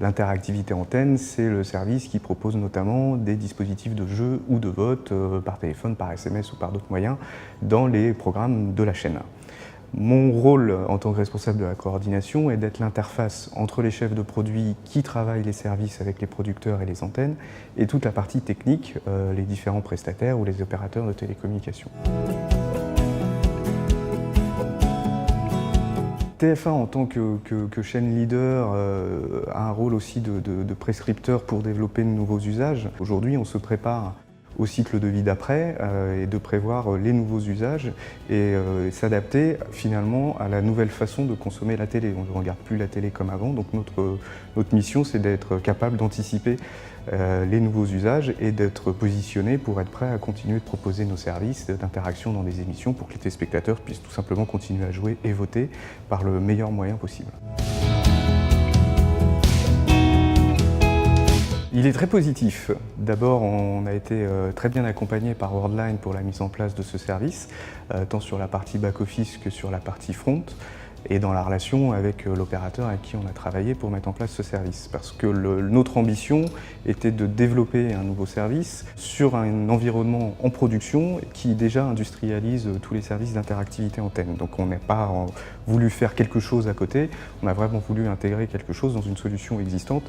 L'interactivité antenne, c'est le service qui propose notamment des dispositifs de jeu ou de vote par téléphone, par SMS ou par d'autres moyens dans les programmes de la chaîne. Mon rôle en tant que responsable de la coordination est d'être l'interface entre les chefs de produits qui travaillent les services avec les producteurs et les antennes et toute la partie technique, les différents prestataires ou les opérateurs de télécommunications. TF1 en tant que chaîne leader a un rôle aussi de prescripteur pour développer de nouveaux usages. Aujourd'hui, on se prépare au cycle de vie d'après et de prévoir les nouveaux usages et s'adapter finalement à la nouvelle façon de consommer la télé. On ne regarde plus la télé comme avant, donc notre mission c'est d'être capable d'anticiper les nouveaux usages et d'être positionné pour être prêt à continuer de proposer nos services d'interaction dans des émissions pour que les téléspectateurs puissent tout simplement continuer à jouer et voter par le meilleur moyen possible. Il est très positif. D'abord, on a été très bien accompagné par Worldline pour la mise en place de ce service, tant sur la partie back-office que sur la partie front, et dans la relation avec l'opérateur avec qui on a travaillé pour mettre en place ce service. Parce que notre ambition était de développer un nouveau service sur un environnement en production qui déjà industrialise tous les services d'interactivité antenne. Donc on n'a pas voulu faire quelque chose à côté, on a vraiment voulu intégrer quelque chose dans une solution existante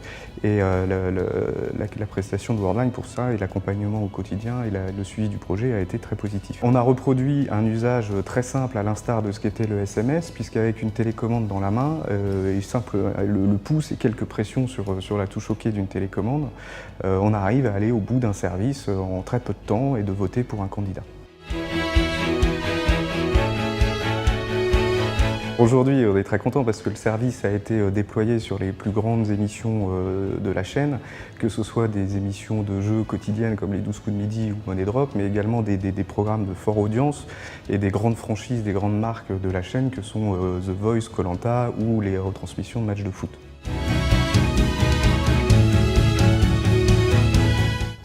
et la prestation de Worldline pour ça et l'accompagnement au quotidien et le suivi du projet a été très positif. On a reproduit un usage très simple à l'instar de ce qu'était le SMS, puisqu'avec une télécommande dans la main, et simple, le pouce et quelques pressions sur la touche OK d'une télécommande, on arrive à aller au bout d'un service en très peu de temps et de voter pour un candidat. Aujourd'hui, on est très content parce que le service a été déployé sur les plus grandes émissions de la chaîne, que ce soit des émissions de jeux quotidiennes comme les 12 coups de midi ou Money Drop, mais également des programmes de forte audience et des grandes franchises, des grandes marques de la chaîne que sont The Voice, Koh-Lanta ou les retransmissions de matchs de foot.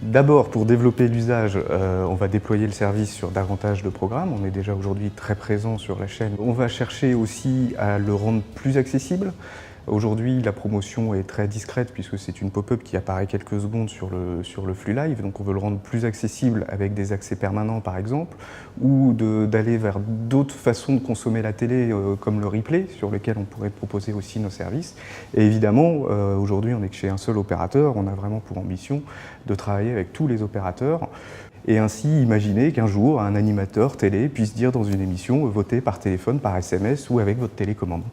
D'abord, pour développer l'usage, on va déployer le service sur davantage de programmes. On est déjà aujourd'hui très présent sur la chaîne. On va chercher aussi à le rendre plus accessible. Aujourd'hui, la promotion est très discrète puisque c'est une pop-up qui apparaît quelques secondes sur le flux live. Donc on veut le rendre plus accessible avec des accès permanents par exemple, ou d'aller vers d'autres façons de consommer la télé comme le replay, sur lequel on pourrait proposer aussi nos services. Et évidemment, aujourd'hui on est que chez un seul opérateur, on a vraiment pour ambition de travailler avec tous les opérateurs et ainsi imaginer qu'un jour un animateur télé puisse dire dans une émission votez par téléphone, par SMS ou avec votre télécommande.